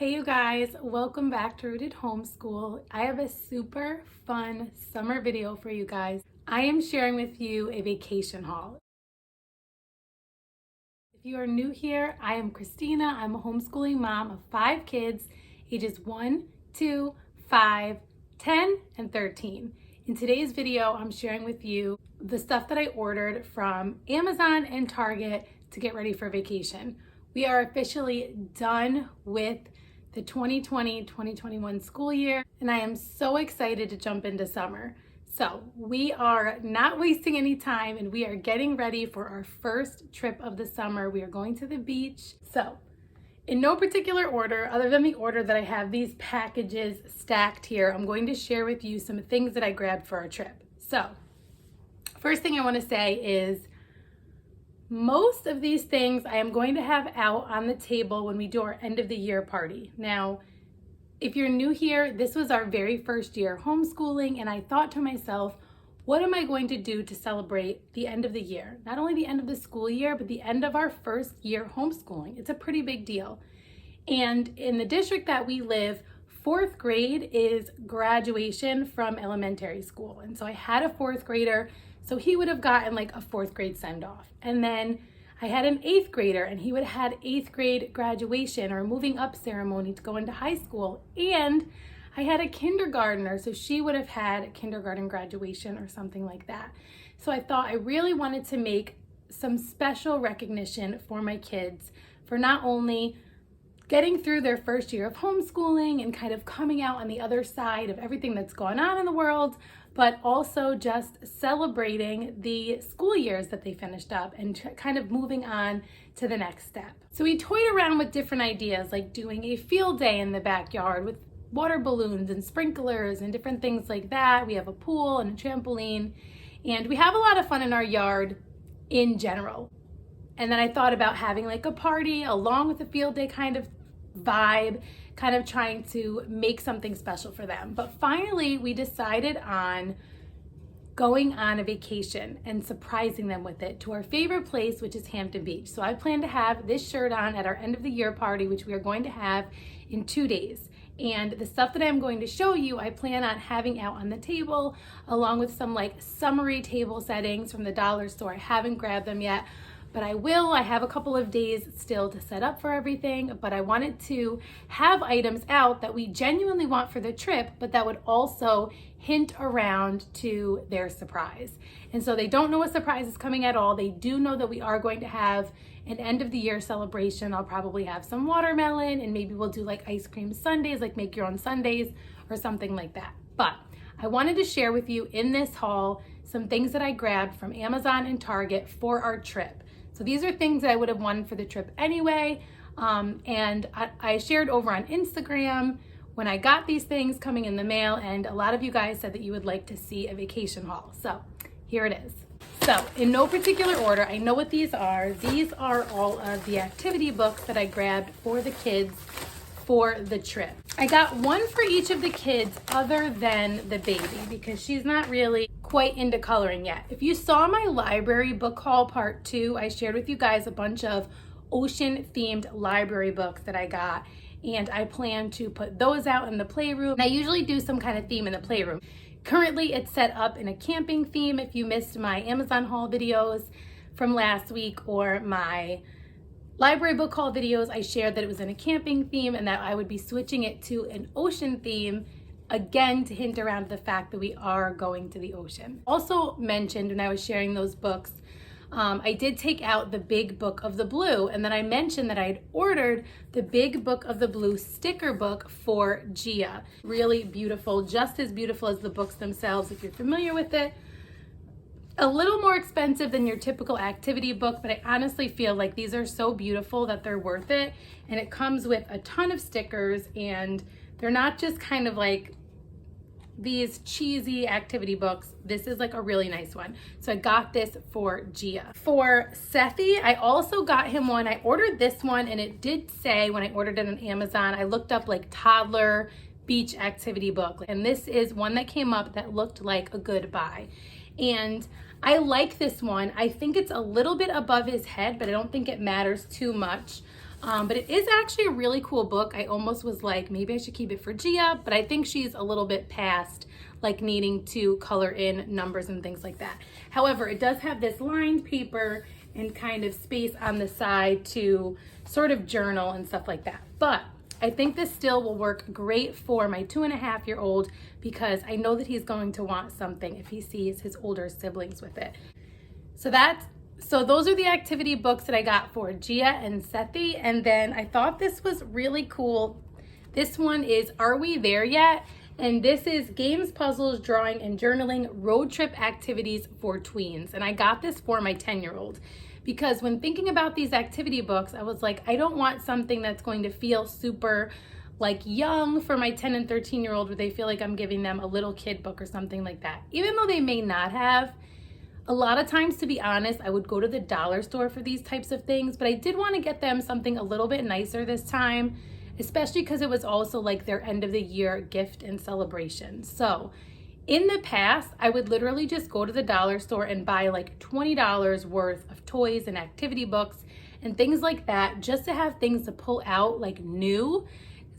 Hey you guys, welcome back to Rooted Homeschool. I have a super fun summer video for you guys. I am sharing with you a vacation haul. If you are new here, I am Christina. I'm a homeschooling mom of 5 kids, ages 1, 2, 5, 10, and 13. In today's video, I'm sharing with you the stuff that I ordered from Amazon and Target to get ready for vacation. We are officially done with the 2020-2021 school year, and I am so excited to jump into summer. So we are not wasting any time and we are getting ready for our first trip of the summer. We are going to the beach. So in no particular order, other than the order that I have these packages stacked here, I'm going to share with you some things that I grabbed for our trip. So first thing I want to say is most of these things I am going to have out on the table when we do our end of the year party. Now, if you're new here, this was our very first year homeschooling, and I thought to myself, what am I going to do to celebrate the end of the year? Not only the end of the school year, but the end of our first year homeschooling. It's a pretty big deal. And in the district that we live, 4th grade is graduation from elementary school. And so I had a 4th grader, so he would have gotten like a 4th grade send off. And then I had an 8th grader and he would have had 8th grade graduation or moving up ceremony to go into high school. And I had a kindergartner, so she would have had a kindergarten graduation or something like that. So I thought I really wanted to make some special recognition for my kids for not only getting through their first year of homeschooling and kind of coming out on the other side of everything that's going on in the world, but also just celebrating the school years that they finished up and kind of moving on to the next step. So we toyed around with different ideas, like doing a field day in the backyard with water balloons and sprinklers and different things like that. We have a pool and a trampoline, and we have a lot of fun in our yard in general. And then I thought about having like a party along with a field day kind of vibe, kind of trying to make something special for them. But finally, we decided on going on a vacation and surprising them with it to our favorite place, which is Hampton Beach. So I plan to have this shirt on at our end of the year party, which we are going to have in 2 days. And the stuff that I'm going to show you, I plan on having out on the table, along with some like summery table settings from the dollar store. I haven't grabbed them yet, but I will. I have a couple of days still to set up for everything, but I wanted to have items out that we genuinely want for the trip, but that would also hint around to their surprise. And so they don't know a surprise is coming at all. They do know that we are going to have an end of the year celebration. I'll probably have some watermelon, and maybe we'll do like ice cream sundaes, like make your own sundaes or something like that. But I wanted to share with you in this haul some things that I grabbed from Amazon and Target for our trip. So these are things that I would have wanted for the trip anyway. And I shared over on Instagram when I got these things coming in the mail, and a lot of you guys said that you would like to see a vacation haul. So here it is. So in no particular order, I know what these are. These are all of the activity books that I grabbed for the kids for the trip. I got one for each of the kids other than the baby because she's not really quite into coloring yet. If you saw my library book haul part 2, I shared with you guys a bunch of ocean themed library books that I got, and I plan to put those out in the playroom. I usually do some kind of theme in the playroom. Currently it's set up in a camping theme. If you missed my Amazon haul videos from last week or my library book haul videos, I shared that it was in a camping theme and that I would be switching it to an ocean theme, again to hint around the fact that we are going to the ocean. Also mentioned when I was sharing those books, I did take out the Big Book of the Blue, and then I mentioned that I had ordered the Big Book of the Blue sticker book for Gia. Really beautiful, just as beautiful as the books themselves if you're familiar with it. A little more expensive than your typical activity book, but I honestly feel like these are so beautiful that they're worth it. And it comes with a ton of stickers, and they're not just kind of like these cheesy activity books. This is like a really nice one. So I got this for Gia. For Sethi, I also got him one. I ordered this one, and it did say when I ordered it on Amazon, I looked up like toddler beach activity book. And this is one that came up that looked like a good buy. And I like this one. I think it's a little bit above his head, but I don't think it matters too much. But it is actually a really cool book. I almost was like, maybe I should keep it for Gia, but I think she's a little bit past like needing to color in numbers and things like that. However, it does have this lined paper and kind of space on the side to sort of journal and stuff like that. But I think this still will work great for my 2.5-year-old because I know that he's going to want something if he sees his older siblings with it. So those are the activity books that I got for Gia and Sethi. And then I thought this was really cool. This one is Are We There Yet? And this is Games, Puzzles, Drawing, and Journaling Road Trip Activities for Tweens. And I got this for my 10-year-old because when thinking about these activity books, I was like, I don't want something that's going to feel super like young for my 10 and 13-year-old where they feel like I'm giving them a little kid book or something like that. Even though they may not have. A lot of times, to be honest, I would go to the dollar store for these types of things, but I did want to get them something a little bit nicer this time, especially because it was also like their end of the year gift and celebration. So in the past, I would literally just go to the dollar store and buy like $20 worth of toys and activity books and things like that, just to have things to pull out like new.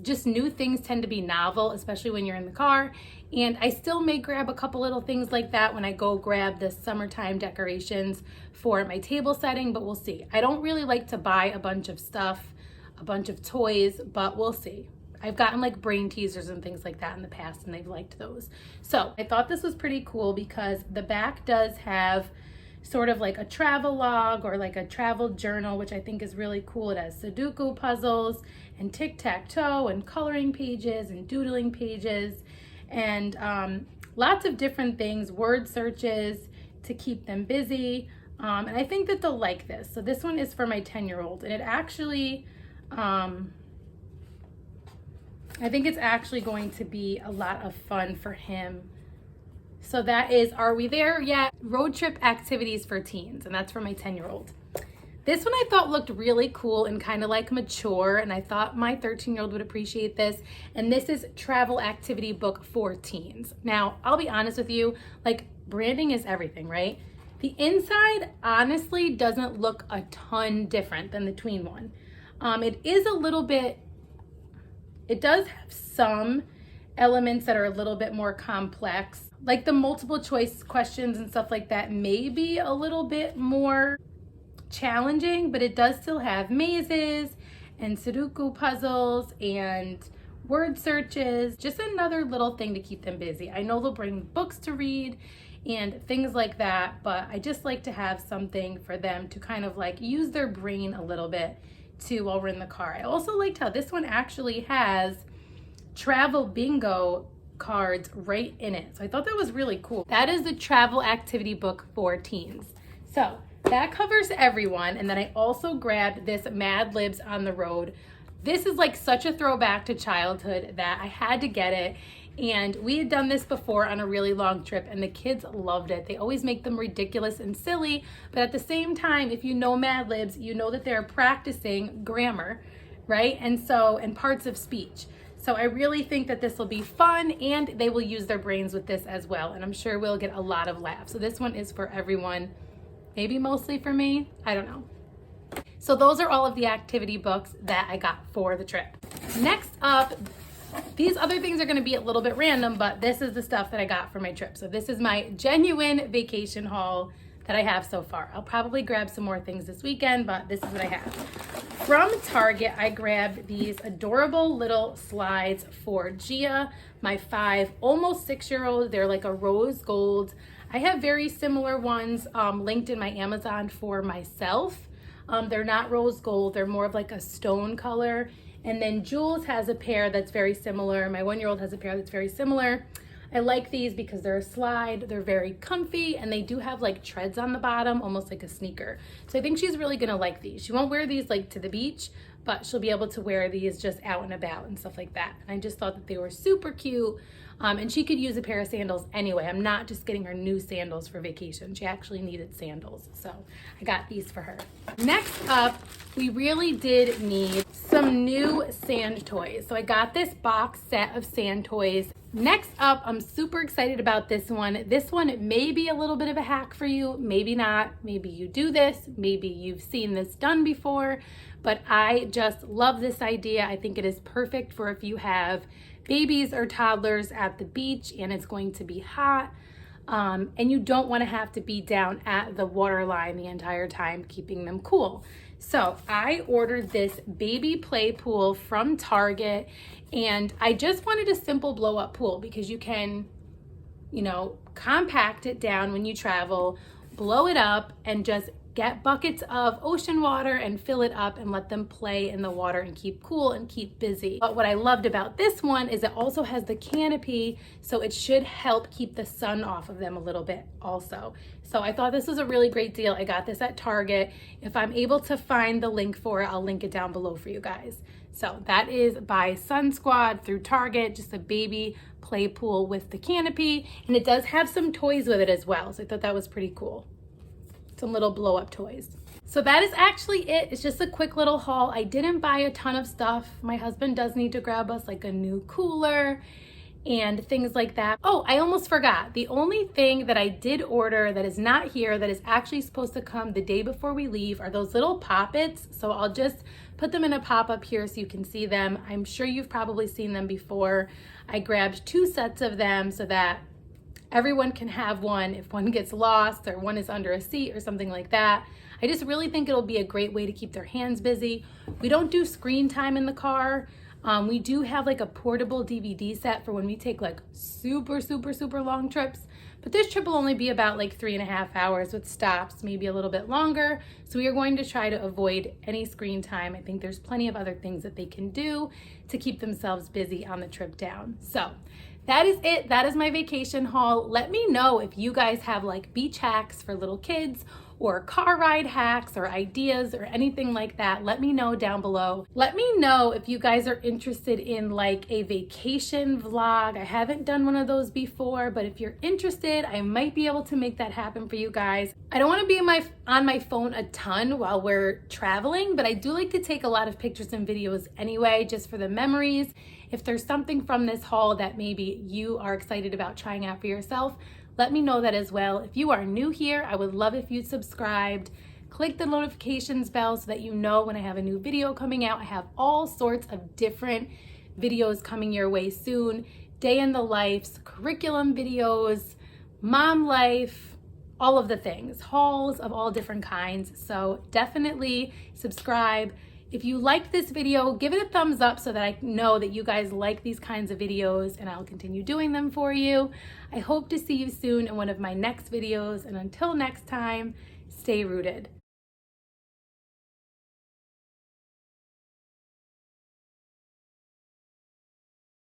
Just new things tend to be novel, especially when you're in the car. And I still may grab a couple little things like that when I go grab the summertime decorations for my table setting, but we'll see. I don't really like to buy a bunch of stuff, a bunch of toys, but we'll see. I've gotten like brain teasers and things like that in the past and they've liked those. So I thought this was pretty cool because the back does have sort of like a travel log or like a travel journal, which I think is really cool. It has Sudoku puzzles and tic-tac-toe and coloring pages and doodling pages and lots of different things, word searches to keep them busy. And I think that they'll like this. So this one is for my 10-year-old and it actually, I think it's actually going to be a lot of fun for him. So that is Are We There Yet? Road Trip Activities for Teens, and that's for my 10-year-old. This one I thought looked really cool and kind of like mature, and I thought my 13-year-old would appreciate this. And this is Travel Activity Book for Teens. Now, I'll be honest with you, like branding is everything, right? The inside honestly doesn't look a ton different than the tween one. It is a little bit, it does have some elements that are a little bit more complex. Like the multiple choice questions and stuff like that may be a little bit more challenging, but it does still have mazes and Sudoku puzzles and word searches. Just another little thing to keep them busy. I know they'll bring books to read and things like that, but I just like to have something for them to kind of like use their brain a little bit too while we're in the car. I also liked how this one actually has travel bingo cards right in it. So I thought that was really cool. That is the travel activity book for teens. So that covers everyone. And then I also grabbed this Mad Libs on the Road. This is like such a throwback to childhood that I had to get it. And we had done this before on a really long trip and the kids loved it. They always make them ridiculous and silly, but at the same time, if you know Mad Libs, you know that they're practicing grammar, right? And parts of speech. So I really think that this will be fun and they will use their brains with this as well. And I'm sure we'll get a lot of laughs. So this one is for everyone, maybe mostly for me, I don't know. So those are all of the activity books that I got for the trip. Next up, these other things are gonna be a little bit random, but this is the stuff that I got for my trip. So this is my genuine vacation haul that I have so far. I'll probably grab some more things this weekend, but this is what I have. From Target, I grabbed these adorable little slides for Gia, my 5, almost 6-year-old. They're like a rose gold. I have very similar ones linked in my Amazon for myself. They're not rose gold. They're more of like a stone color. And then Jules has a pair that's very similar. My 1-year-old has a pair that's very similar. I like these because they're a slide, they're very comfy, and they do have like treads on the bottom, almost like a sneaker. So I think she's really gonna like these. She won't wear these like to the beach, but she'll be able to wear these just out and about and stuff like that. And I just thought that they were super cute. And she could use a pair of sandals anyway. I'm not just getting her new sandals for vacation. She actually needed sandals, so I got these for her. Next up, we really did need some new sand toys. So I got this box set of sand toys. Next up, I'm super excited about this one. This one may be a little bit of a hack for you, maybe not. Maybe you do this, maybe you've seen this done before, but I just love this idea. I think it is perfect for if you have babies or toddlers at the beach and it's going to be hot, and you don't want to have to be down at the water line the entire time keeping them cool. So I ordered this baby play pool from Target, and I just wanted a simple blow up pool because you can, you know, compact it down when you travel, blow it up, and just get buckets of ocean water and fill it up and let them play in the water and keep cool and keep busy. But what I loved about this one is it also has the canopy, so it should help keep the sun off of them a little bit also. So I thought this was a really great deal. I got this at Target. If I'm able to find the link for it, I'll link it down below for you guys. So that is by Sun Squad through Target, just a baby play pool with the canopy, and it does have some toys with it as well. So I thought that was pretty cool. Some little blow up toys. So that is actually it. It's just a quick little haul. I didn't buy a ton of stuff. My husband does need to grab us like a new cooler and things like that. Oh, I almost forgot. The only thing that I did order that is not here, that is actually supposed to come the day before we leave, are those little pop-its. So I'll just put them in a pop-up here so you can see them. I'm sure you've probably seen them before. I grabbed 2 sets of them so that everyone can have one if one gets lost or one is under a seat or something like that. I just really think it'll be a great way to keep their hands busy. We don't do screen time in the car. We do have like a portable DVD set for when we take like super long trips, but this trip will only be about like 3.5 hours with stops, maybe a little bit longer. So we are going to try to avoid any screen time. I think there's plenty of other things that they can do to keep themselves busy on the trip down. So that is it. That is my vacation haul. Let me know if you guys have like beach hacks for little kids or car ride hacks or ideas or anything like that. Let me know down below. Let me know if you guys are interested in like a vacation vlog. I haven't done one of those before, but if you're interested, I might be able to make that happen for you guys. I don't want to be on my phone a ton while we're traveling, but I do like to take a lot of pictures and videos anyway, just for the memories. If there's something from this haul that maybe you are excited about trying out for yourself, let me know that as well. If you are new here, I would love if you subscribed. Click the notifications bell so that you know when I have a new video coming out. I have all sorts of different videos coming your way soon. Day in the lives, curriculum videos, mom life, all of the things, hauls of all different kinds. So definitely subscribe. If you liked this video, give it a thumbs up so that I know that you guys like these kinds of videos and I'll continue doing them for you. I hope to see you soon in one of my next videos, and until next time, stay rooted.